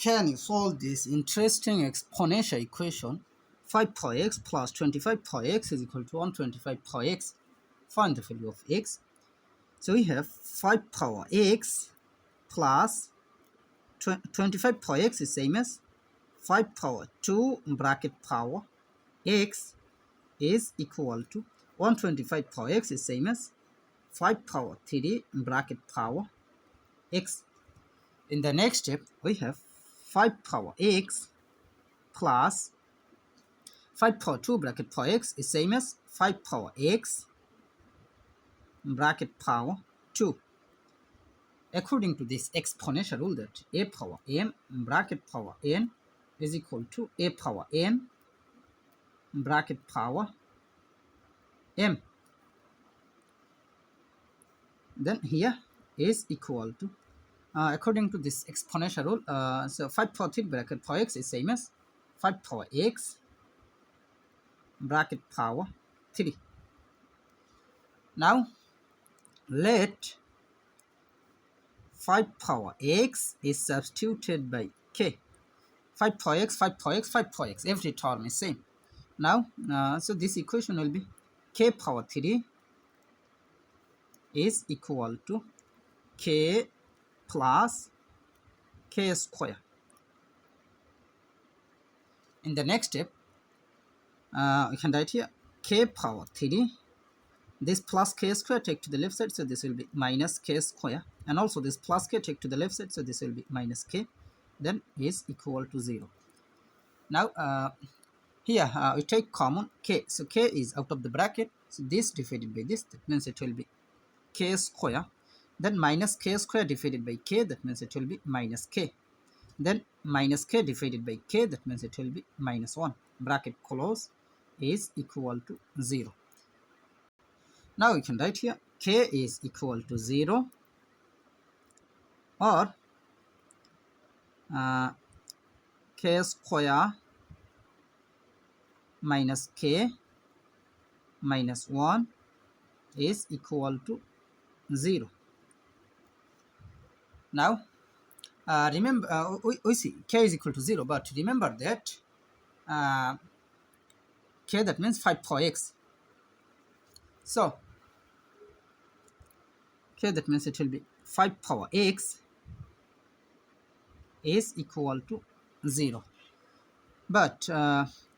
Can you solve this interesting exponential equation 5 pi x plus 25 pi x is equal to 125 pi x? Find the value of x. So we have 5 power x plus 25 pi x is same as 5 power 2 bracket power x is equal to 125 pi x is same as 5 power 3 bracket power x. In the next step, we have 5 power x plus 5 power 2 bracket power x is same as 5 power x bracket power 2. According to this exponential rule that a power m bracket power n is equal to a power n bracket power m. Then here is equal to according to this exponential rule, so 5 power 3 bracket power x is same as 5 power x bracket power 3. Now let 5 power x is substituted by k. 5 power x, 5 power x, 5 power x, every term is same. Now so this equation will be k power 3 is equal to k plus k square. In the next step, we can write here k power 3. This plus k square take to the left side, so this will be minus k square. And also this plus k take to the left side, so this will be minus k. Then is equal to 0. Now here we take common k. So k is out of the bracket. So this divided by this, that means it will be k square. Then minus k square divided by k, that means it will be minus k. Then minus k divided by k, that means it will be minus 1. Bracket close is equal to 0. Now we can write here k is equal to 0 or k square minus k minus 1 is equal to 0. Now remember we see k is equal to 0, but remember that k, that means 5 power x. So k, that means it will be 5 power x is equal to 0. But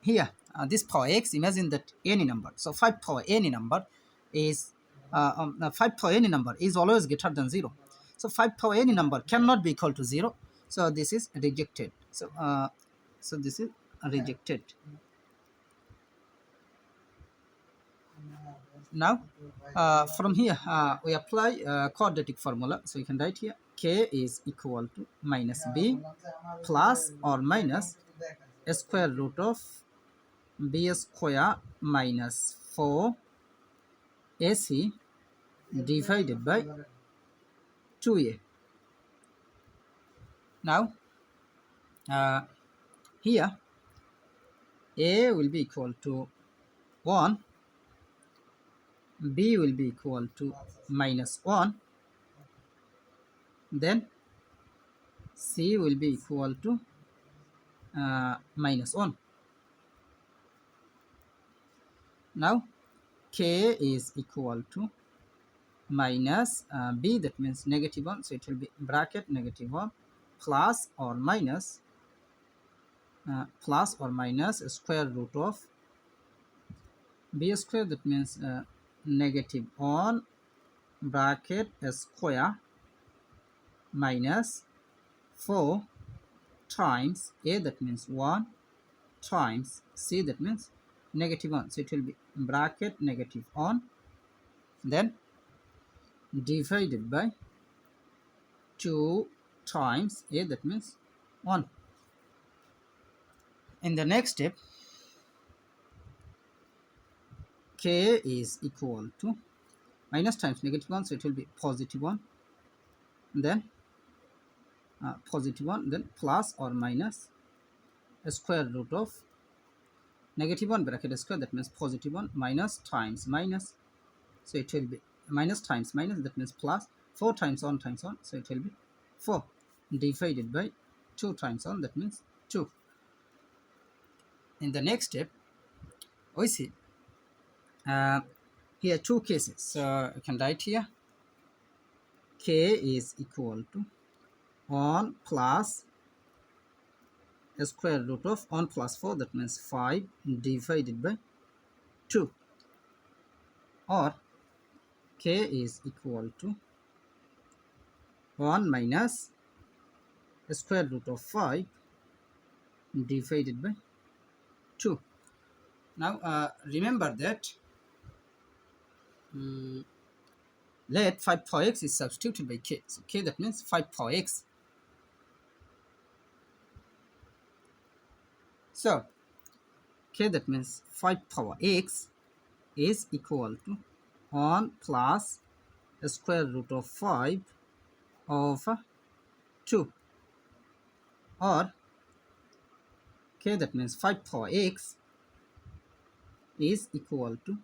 here this power x, imagine that any number. So 5 power any number is 5 power any number is always greater than 0. So 5 power any number cannot be equal to 0. So this is rejected. So so this is rejected. Now from here we apply quadratic formula. So you can write here k is equal to minus b plus or minus square root of b square minus 4 ac divided by 2a. Now here a will be equal to 1, b will be equal to minus 1, then c will be equal to minus 1. Now k is equal to minus b, that means negative 1, so it will be bracket negative 1 plus or minus square root of b square, that means negative 1 bracket square minus 4 times a, that means 1 times c, that means negative 1, so it will be bracket negative 1, then divided by 2 times a, that means 1. In the next step, k is equal to minus times negative 1, so it will be positive 1, then positive 1, then plus or minus square root of negative 1 bracket square, that means positive 1, minus times minus, so it will be minus times minus, that means plus 4 times 1 times 1, so it will be 4 divided by 2 times 1, that means 2. In the next step, we see here 2 cases. So I can write here k is equal to 1 plus square root of 1 plus 4, that means 5 divided by 2, or k is equal to 1 minus square root of 5 divided by 2. Now remember that let 5 power x is substituted by k. So k, that means 5 power x. So k, that means 5 power x is equal to 1 plus square root of 5 of 2, or k, that means 5 power x is equal to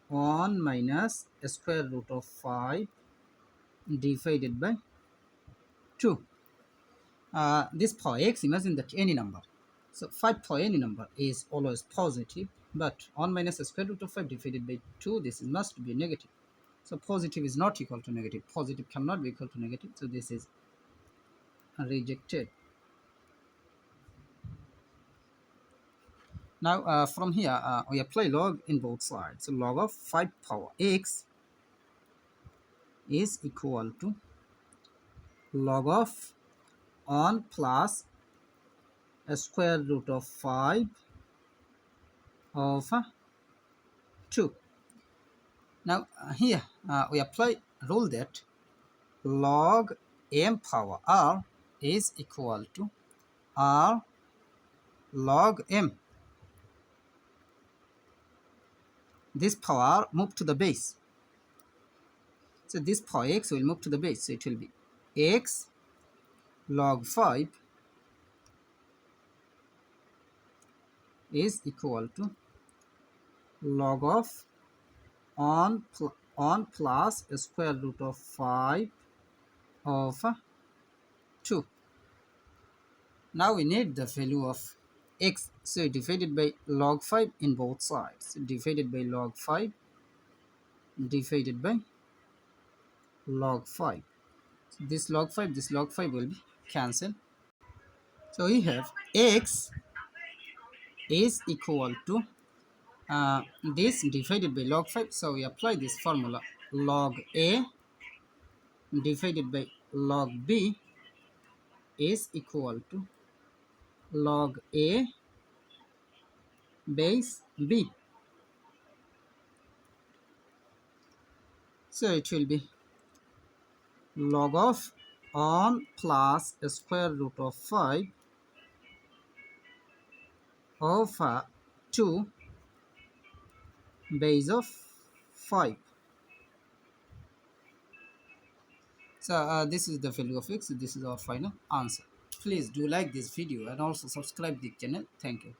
1 minus square root of 5 divided by 2. This power x, imagine that any number. So 5 power any number is always positive, but 1 minus square root of 5 divided by 2, this must be negative. So positive is not equal to negative. Positive cannot be equal to negative. So this is rejected. Now from here, we apply log in both sides. So log of 5 power x is equal to log of 1 plus square root of 5 of 2. Now here we apply rule that log m power r is equal to r log m. This power move to the base. So this power x will move to the base. So it will be x log 5 is equal to log of 1 plus square root of 5 of 2. Now we need the value of x. So divided by log 5 in both sides. So divided by log 5 divided by log 5. So this log 5 will be cancelled. So we have x is equal to this divided by log 5. So we apply this formula, log a divided by log b is equal to log a base b. So it will be log of 1 plus square root of 5 of 2 base of 5. So this is the value of x. This is our final answer. Please do like this video and also subscribe the channel. Thank you.